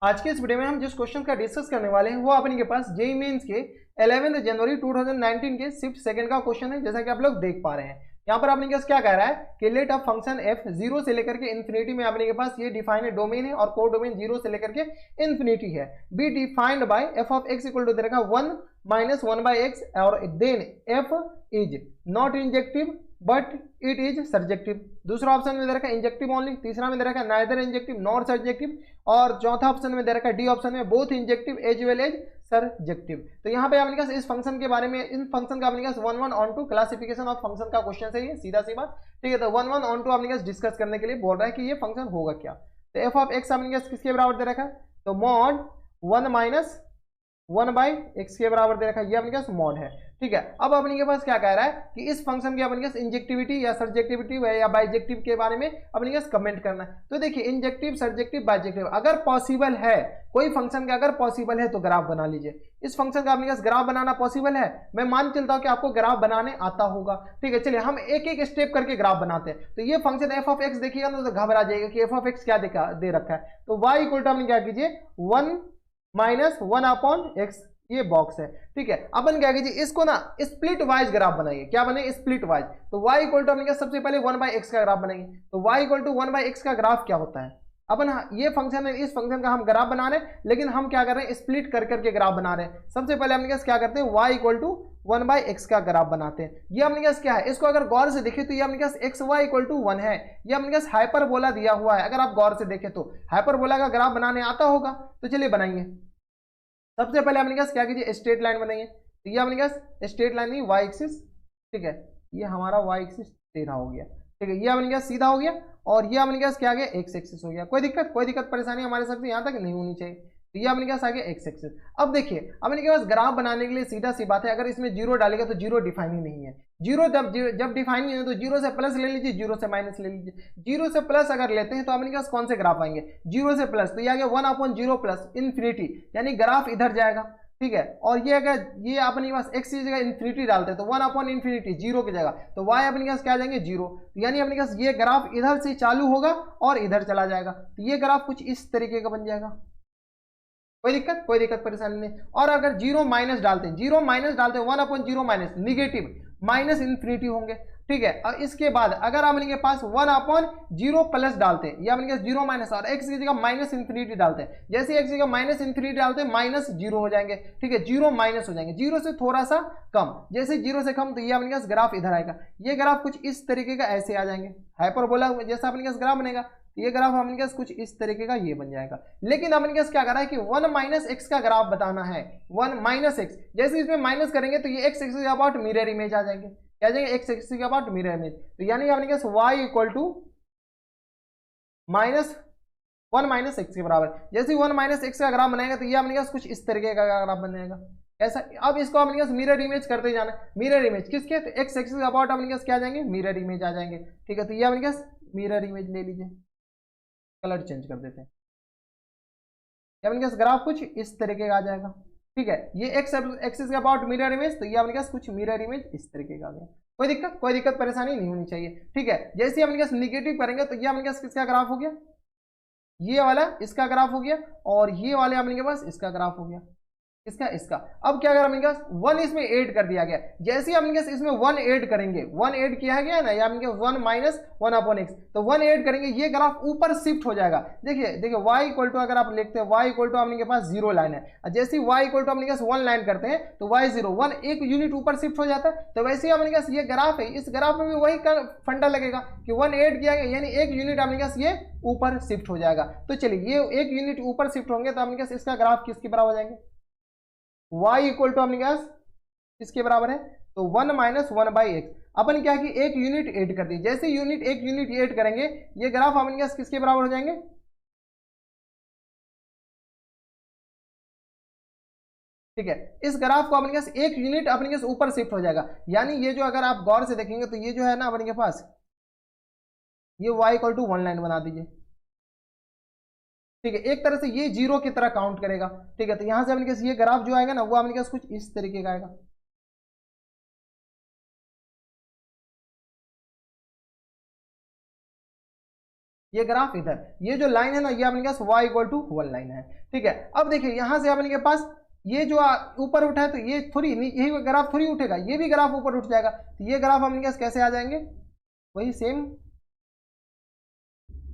आज के इस वीडियो में हम जिस क्वेश्चन का डिस्कस करने वाले हैं वो अपने के पास जेईई मेंस के 11 जनवरी 2019 के शिफ्ट सेकंड का क्वेश्चन है, जैसा कि आप लोग देख पा रहे हैं। यहाँ पर आपने क्या कह रहा है कि लेट अ फंक्शन एफ 0 से लेकर के इन्फिनिटी में अपने के पास ये डिफाइंड डोमेन है और कोड डोमेन 0 से लेकर के इन्फिनिटी है, be defined by f of x equal to दे रखा 1 माइनस 1 बाई एक्स और then f is not injective but it is surjective. दूसरा ऑप्शन में दे रखा है इंजेक्टिव ओनली, तीसरा में दे रखा है नाइदर इंजेक्टिव नॉर सर्जेक्टिव और चौथा ऑप्शन में दे रखा है डी ऑप्शन में both injective as well as surjective. तो यहाँ पे आपने कहा इस फंक्शन के बारे में, इन फंक्शन का आपने कहा 1 onto classification of function का क्वेश्चन है ये, सीधा सी बात, ठीक है। तो 1 ऑन टू आपने कहा डिस्कस करने के लिए बोल रहा है कि ये फंक्शन होगा क्या। तो एफ ऑफ एक्स आपने कहा किसके बराबर दे रखा है, तो मॉड 1 माइनस 1 बाई एक्स के बराबर दे रखा है, ये अपने पास मॉड है, ठीक है। अब अपने के पास क्या कह रहा है कि इस फंक्शन की अपने पास इंजेक्टिविटी या सर्जेक्टिविटी या बाइजेक्टिव के बारे में अपने पास कमेंट करना है। तो देखिए इंजेक्टिव सर्जेक्टिव बाइजेक्टिव अगर पॉसिबल है, कोई फंक्शन का अगर पॉसिबल है तो ग्राफ बना लीजिए। इस फंक्शन का अपने पास ग्राफ बनाना पॉसिबल है, मैं मान चलता हूं कि आपको ग्राफ बनाने आता होगा, ठीक है। चलिए हम एक एक स्टेप करके ग्राफ बनाते हैं। तो ये फंक्शन एफ ऑफ एक्स देखिएगा तो घबरा जाएगा कि एफ ऑफ एक्स क्या दे रखा है। तो वाई इक्वल टू आपने क्या कीजिए 1 माइनस 1 अपॉन एक्स, ये बॉक्स है, ठीक है। अपन क्या कीजिए इसको ना स्प्लिट वाइज ग्राफ बनाइए, क्या बने स्प्लिट वाइज। तो y इक्वल टू अपने सबसे पहले 1 बाई एक्स का ग्राफ बनाएंगे। तो y equal to 1 by x का ग्राफ क्या होता है, अपन ये फंक्शन है, इस फंक्शन का हम ग्राफ बना रहे हैं, लेकिन हम क्या कर रहे हैं स्प्लिट कर करके ग्राफ बना रहे हैं। सबसे पहले अपने क्या करते हैं y equal to 1 by x का ग्राफ बनाते हैं। ये अपने पास क्या है, इसको अगर गौर से देखें तो ये अपने पास एक्स वाई इक्वल टू 1 है, ये अपने पास हाइपरबोला दिया हुआ है। अगर आप गौर से देखें तो हाइपरबोला का ग्राफ बनाने आता होगा, तो चलिए बनाइए। सबसे पहले अपने पास क्या कीजिए स्ट्रेट लाइन बनाइए। तो ये अपने पास स्ट्रेट लाइन नहीं वाई एक्सिस, ठीक है, ये हमारा वाई एक्सिस टेढ़ा हो गया, ठीक है। ये अपने पास सीधा हो गया और ये अपने पास क्या आ गया एक्स एक्सिस हो गया। कोई दिक्कत परेशानी हमारे साथ यहाँ तक नहीं होनी चाहिए। तो ये अपने पास आ गया एक्स एक्सिस। अब देखिए अपने के पास ग्राफ बनाने के लिए सीधा सी बात है, अगर इसमें जीरो डालेगा तो जीरो डिफाइन ही नहीं है। जीरो जब डिफाइन नहीं है तो जीरो से प्लस ले लीजिए, जीरो से माइनस ले लीजिए। जीरो से प्लस अगर लेते हैं तो अपने पास कौन से ग्राफ आएंगे, जीरो से प्लस, तो ये आ गया 1 अपॉन 0 प्लस इन्फिनिटी, यानी ग्राफ इधर जाएगा, ठीक है। और ये अगर ये अपने पास एक्स की जगह इन्फिनिटी डालते हैं तो 1 अपॉन इन्फिनिटी जीरो की जगह, तो वाई अपने पास क्या जाएंगे जीरो, यानी अपने पास ये ग्राफ इधर से चालू होगा और इधर चला जाएगा। तो ये ग्राफ कुछ इस तरीके का बन जाएगा। कोई दिक्कत परेशानी नहीं। और अगर जीरो माइनस डालते हैं 1 upon 0 minus negative minus infinity होंगे, ठीक है। और इसके बाद अगर अपने के पास 1 अपॉन 0 प्लस डालते हैं या अपने के 0 माइनस और एक्स की जगह माइनस इन्फिनिटी डालते हैं, जैसे एक्स की जगह माइनस इन्फिनिटी डालते हैं माइनस जीरो हो जाएंगे, ठीक है, जीरो माइनस हो जाएंगे, जीरो से थोड़ा सा कम, जैसे जीरो से कम, तो ये अपने पास ग्राफ इधर आएगा। ये ग्राफ कुछ इस तरीके का ऐसे आ जाएंगे, हाइपरबोला जैसा अपने पास ग्राफ बनेगा, ये ग्राफ अपने पास कुछ इस तरीके का ये बन जाएगा। लेकिन अपने पास क्या कर रहा है कि 1 माइनस एक्स का ग्राफ बताना है, 1 माइनस एक्स, जैसे इसमें माइनस करेंगे तो ये एक्स एक्सिस के अबाउट मिरर इमेज आ जाएंगे, क्या जाएंगे एक्स एक्सिस के अबाउट मिरर इमेज। तो यानी अपने पास y equal to minus 1 minus x के बराबर, जैसे 1 माइनस एक्स का ग्राफ बनाएगा तो ये अपने पास कुछ इस तरीके का ग्राफ बन जाएगा ऐसा। अब इसको अपने पास मिरर इमेज करते जाना, मिरर इमेज किसके, तो एक्स एक्सिस के अबाउट अपने पास क्या जाएंगे मिरर इमेज आ जाएंगे, ठीक है। तो ये अपने पास मिरर इमेज ले लीजिए, कलर चेंज कर देते हैं, अपने पास ग्राफ कुछ इस तरीके का आ जाएगा, ठीक है। ये एक्स एक्सिस के अबाउट मिरर इमेज, तो ये अपने पास कुछ मिरर इमेज इस तरीके का आ गया। कोई दिक्कत परेशानी नहीं होनी चाहिए, ठीक है। जैसे अपने पास निगेटिव करेंगे तो ये अपने पास किसका ग्राफ हो गया, ये वाला इसका ग्राफ हो गया और ये वाले अपने के पास इसका ग्राफ हो गया, इसका। अब क्या करें अपने पास 1 इसमें ऐड कर दिया गया, जैसे ही अपने इसमें 1 ऐड करेंगे, 1 ऐड किया गया ना, या अपने 1 माइनस 1 अपॉन एक्स, तो 1 ऐड करेंगे, ये ग्राफ ऊपर शिफ्ट हो जाएगा। देखिए y इक्वल टू अगर आप लिखते हैं y इक्वल टू अपने के पास 0 लाइन है, जैसे ही y इक्वल टू अपने पास 1 लाइन करते हैं तो y 0 1 एक यूनिट ऊपर शिफ्ट हो जाता है। तो वैसे ही अपने पास ये ग्राफ है, इस ग्राफ में भी वही फंडा लगेगा कि 1 ऐड किया गया, यानी एक यूनिट अपने पास ये ऊपर शिफ्ट हो जाएगा। तो चलिए ये एक यूनिट ऊपर शिफ्ट होंगे तो अपने पास इसका ग्राफ किसके बराबर हो जाएंगे, y इक्वल टू अपने पास किसके बराबर है, तो 1 माइनस 1 बाई एक्स। अपन क्या कि एक यूनिट ऐड कर दी, जैसे एक यूनिट ऐड करेंगे ये ग्राफ अपने पास किसके बराबर हो जाएंगे, ठीक है। इस ग्राफ को अपने पास एक यूनिट अपने पास ऊपर शिफ्ट हो जाएगा, यानी ये जो अगर आप गौर से देखेंगे तो ये जो है ना अपने के पास ये y इक्वल टू 1 लाइन बना दीजिए, ठीक है। एक तरह से ये जीरो की तरह काउंट करेगा, ठीक है। तो यहां से अपने पास ये ग्राफ जो आएगा ना वो अपने पास कुछ इस तरीके का आएगा, ये ग्राफ इधर, ये जो लाइन है ना ये अपने पास y इक्वल टू 1 लाइन है। ठीक है, अब देखिए यहां से अपने के पास ये जो ऊपर उठा है तो ये थोड़ी यही ग्राफ थोड़ी उठेगा, ये भी ग्राफ ऊपर उठ जाएगा, तो ये ग्राफ अपने पास कैसे आ जाएंगे, वही सेम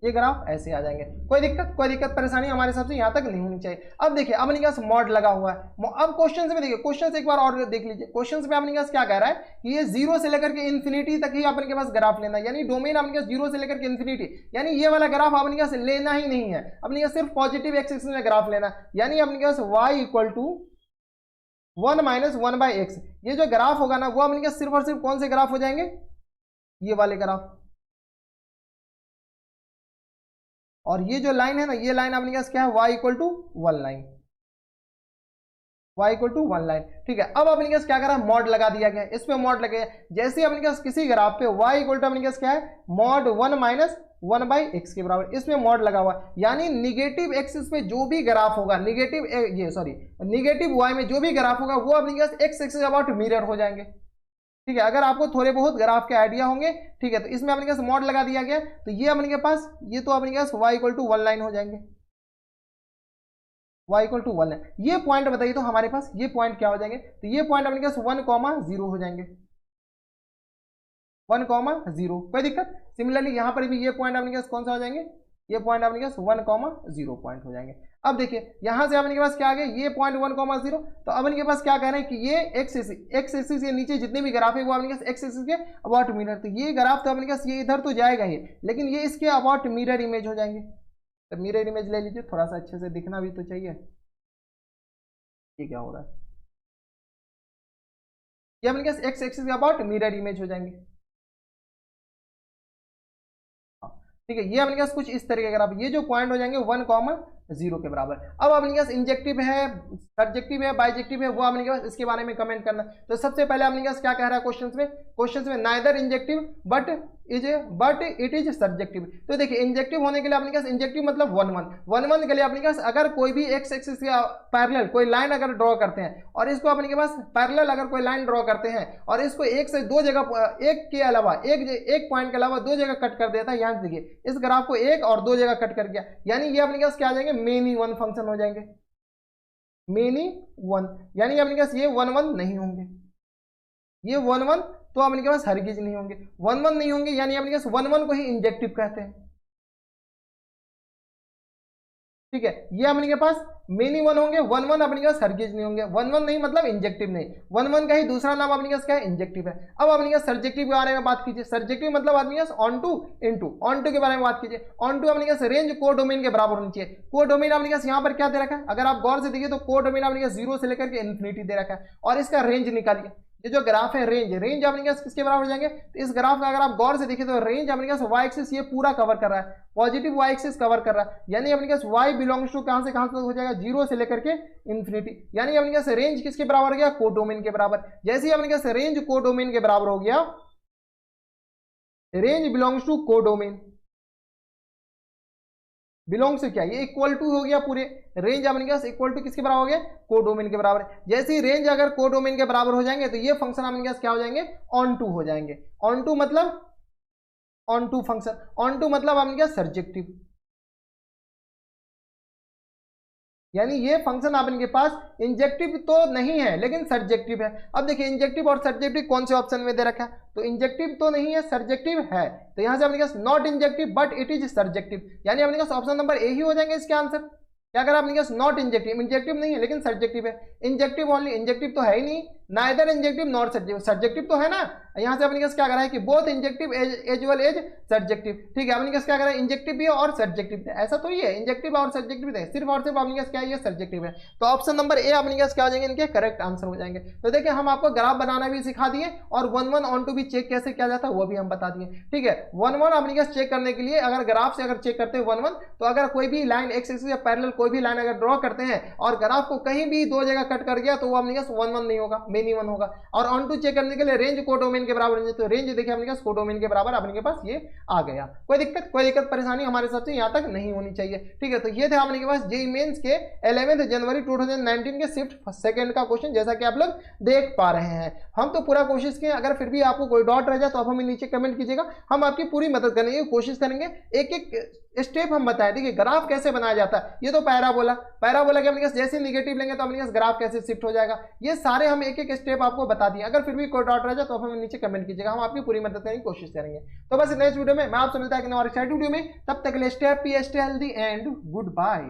ये ग्राफ ऐसे आ जाएंगे। कोई दिक्कत परेशानी हमारे हिसाब से यहाँ तक नहीं होनी चाहिए। अब देखिए अब अपने पास मॉड लगा हुआ है। अब क्वेश्चन में देखिए, क्वेश्चन से एक बार और देख लीजिए, क्वेश्चन में अपने पास क्या कह रहा है कि ये 0 से लेकर के इन्फिनिटी तक ही अपने के पास ग्राफ लेना है, यानी डोमेन अपने पास 0 से लेकर के इन्फिनिटी, यानी ये वाला ग्राफ अपने पास लेना ही नहीं है, अपने पास सिर्फ पॉजिटिव एक्स एक्सिस में ग्राफ लेना, यानी अपने पास y equal to 1 minus 1/x, ये जो ग्राफ होगा ना वो अपने पास सिर्फ और सिर्फ कौन से ग्राफ हो जाएंगे, ये वाले ग्राफ। और ये जो लाइन है ना ये लाइन अपने पास क्या है, y equal to 1 line, y equal to 1 line. ठीक है, अब अपने पास क्या करा, मॉड लगा दिया गया, इस पे मॉड लगे, जैसे अपने पास किसी ग्राफ पे y इक्वल टू अपने पास क्या है, मॉड 1 माइनस 1/x के बराबर, इसमें मॉड लगा हुआ, यानी निगेटिव एक्सिस पे जो भी ग्राफ होगा, निगेटिव y में जो भी ग्राफ होगा वो अपने पास x एक्सिस अबाउट मिरर हो जाएंगे। ठीक है, अगर आपको थोड़े बहुत ग्राफ के आइडिया होंगे, ठीक है, तो इसमें अपने पास मॉड लगा दिया गया, तो ये अपने के पास ये तो अपने पास y इक्वल टू 1 लाइन हो जाएंगे, y इक्वल टू 1 लाइन। ये पॉइंट बताइए तो हमारे पास ये पॉइंट क्या हो जाएंगे, तो ये पॉइंट अपने पास 1,0 हो जाएंगे, 1,0। कोई दिक्कत। सिमिलरली यहाँ पर भी ये पॉइंट अपने पास कौन सा हो जाएंगे, ये पॉइंट अपने पास 1,0 पॉइंट हो जाएंगे। अब देखिए यहां से अपने पास क्या आ गया, ये पॉइंट 1,0, तो अब इनके पास क्या कह रहे हैं कि ये एक्स एक्सिस के नीचे जितने भी ग्राफ है वो अपने पास एक्स एक्सिस के अबाउट मिरर, तो ये ग्राफ तो अपने पास ये इधर तो जाएगा ही, लेकिन ये इसके अबाउट मिरर इमेज हो जाएंगे। तो मिरर इमेज ले लीजिए, थोड़ा सा अच्छे से दिखना भी तो चाहिए, ये क्या हो रहा है, ये अपने पास एक्स एक्सिस के अबाउट मिरर इमेज हो जाएंगे। ठीक है, ये अपने पास कुछ इस तरीके का ग्राफ, ये जो पॉइंट हो जाएंगे 1,0 के बराबर। अब अपने पास इंजेक्टिव है, सर्जेक्टिव है, बाइजेक्टिव है, वो अपने पास इसके बारे में कमेंट करना। तो सबसे पहले अपने पास क्या कह रहा है क्वेश्चंस में neither injective but it is surjective. तो देखिए इंजेक्टिव होने के लिए अपने पास इंजेक्टिव मतलब 1,1 के लिए अपने पास अगर कोई भी एक्स एक्सिस के पैरेलल कोई लाइन अगर ड्रॉ करते हैं और इसको अपने के पास पैरेलल अगर कोई लाइन ड्रॉ करते हैं और इसको एक से दो जगह, एक के अलावा एक पॉइंट के अलावा दो जगह कट कर देता है, यहाँ देखिए इस ग्राफ को एक और दो जगह कट कर गया, यानी ये अपने पास क्या आ जाएंगे, मेनी वन फंक्शन हो जाएंगे, मेनी वन, यानी अपने पास ये 1,1 नहीं होंगे, ये 1,1 तो अपने के पास हरगिज नहीं होंगे, 1,1 नहीं होंगे, यानी अपने पास 1,1 को ही इंजेक्टिव कहते हैं। ठीक है, ये अपने के पास मेनी वन होंगे, 1,1 अपने के पास हरगिज नहीं होंगे, 1,1 नहीं मतलब इंजेक्टिव नहीं, 1,1 का ही दूसरा नाम अपने के पास क्या है, इंजेक्टिव है। अब अपने के पास सर्जेक्टिव के बारे में बात कीजिए, सर्जेक्टिव मतलब अपने के पास ऑन टू के बारे में बात कीजिए। ऑन टू अपने के पास रेंज को डोमेन के बराबर होनी चाहिए। को डोमेन अपने के पास यहाँ पर क्या दे रखा है, अगर आप गौर से देखिए तो को डोमेन अपने के पास 0 से लेकर के इन्फिनिटी दे रखा है, और इसका रेंज निकालिए, ये जो ग्राफ है रेंज अपने पास किसके बराबर हो जाएंगे, तो इस ग्राफ का अगर आप गौर से देखिए तो रेंज अपने पास y एक्सिस ये पूरा कवर कर रहा है, पॉजिटिव y एक्सिस कवर कर रहा है, यानी अपने पास y बिलोंग्स टू कहां से कहां तक हो जाएगा, 0 से लेकर के इन्फिनिटी, यानी अपने पास रेंज किसके बराबर हो गया, कोडोमेन के बराबर। जैसे ही अपने पास रेंज कोडोमेन के बराबर हो गया, range belongs to codomain, belong से क्या, ये इक्वल टू हो गया, पूरे रेंज अपने पास इक्वल टू किसके बराबर हो गया, कोडोमेन के बराबर। जैसे ही रेंज अगर कोडोमेन के बराबर हो जाएंगे तो ये फंक्शन अपने पास क्या हो जाएंगे, ऑन टू हो जाएंगे। ऑन टू मतलब onto function, onto मतलब अपने पास सर्जेक्टिव, यानी ये फंक्शन आपके पास इंजेक्टिव तो नहीं है लेकिन सर्जेक्टिव है। अब देखिए इंजेक्टिव और सर्जेक्टिव कौन से ऑप्शन में दे रखा है, तो इंजेक्टिव तो नहीं है, सर्जेक्टिव है, तो यहां से अपने पास not injective but it is surjective, यानी अपने पास ऑप्शन नंबर ए ही हो जाएंगे इसके आंसर। क्या करा अपने पास, नॉट इंजेक्टिव, इंजेक्टिव नहीं है लेकिन सर्जेक्टिव है, इंजेक्टिव ओनली, इंजेक्टिव तो है ही नहीं, neither injective not surjective, surjective तो है ना, यहां से अपने पास क्या करा है कि both injective as well as surjective. ठीक है, अपने पास क्या करा है, इंजेक्टिव भी है और सर्जेक्टिव है, ऐसा तो ही है, इंजेक्टिव और सर्जेक्टिव है, सिर्फ और सिर्फ अपने पास क्या है, सर्जेक्टिव है। तो ऑप्शन नंबर ए अपने पास क्या हो जाएंगे, इनके करेक्ट आंसर हो जाएंगे। तो देखिए हम आपको ग्राफ बनाना भी सिखा दिए और 1,1 ऑन टू भी चेक कैसे किया जाता है वो भी हम बता दिए। ठीक है, 1,1 अपने पास चेक करने के लिए अगर ग्राफ से अगर चेक करते हैं 1,1, तो अगर कोई भी लाइन एक्स एक्सिस या पैरेलल कोई भी लाइन अगर ड्रॉ करते हैं और ग्राफ को कहीं भी दो जगह कट कर गया तो वो अपने पास 1,1 नहीं होगा, मेनी वन होगा। और ऑन टू चेक करने के लिए रेंज कोडोमेन के बराबर होंगे, तो रेंज देखिए अपने पास कोडोमेन के बराबर अपने के पास ये आ गया। कोई दिक्कत परेशानी हमारे हिसाब से यहाँ तक नहीं होनी चाहिए। ठीक है, तो ये थे अपने के पास जेईई मेंस के 11 जनवरी 2019 के शिफ्ट सेकंड का क्वेश्चन, जैसा कि आप लोग देख पा रहे हैं। हम तो पूरा कोशिश किए, अगर फिर भी आपको कोई डाउट रह जाए तो आप हमें नीचे कमेंट कीजिएगा, हम आपकी पूरी मदद करने की कोशिश करेंगे। स्टेप हम बताएं। देखिए ग्राफ कैसे बनाया जाता है, ये तो पैराबोला के अपने जैसे निगेटिव लेंगे तो अपने ग्राफ कैसे शिफ्ट हो जाएगा, ये सारे हम एक एक स्टेप आपको बता दिए। अगर फिर भी कोई डाउट रह जाए तो हमें नीचे कमेंट कीजिएगा, हम आपकी पूरी मदद करने की कोशिश करेंगे। तो बस नेक्स्ट वीडियो में मैं आपसे मिलता है कि और एक्साइटेड वीडियो में, तब तक के लिए stay happy, stay healthy and good bye.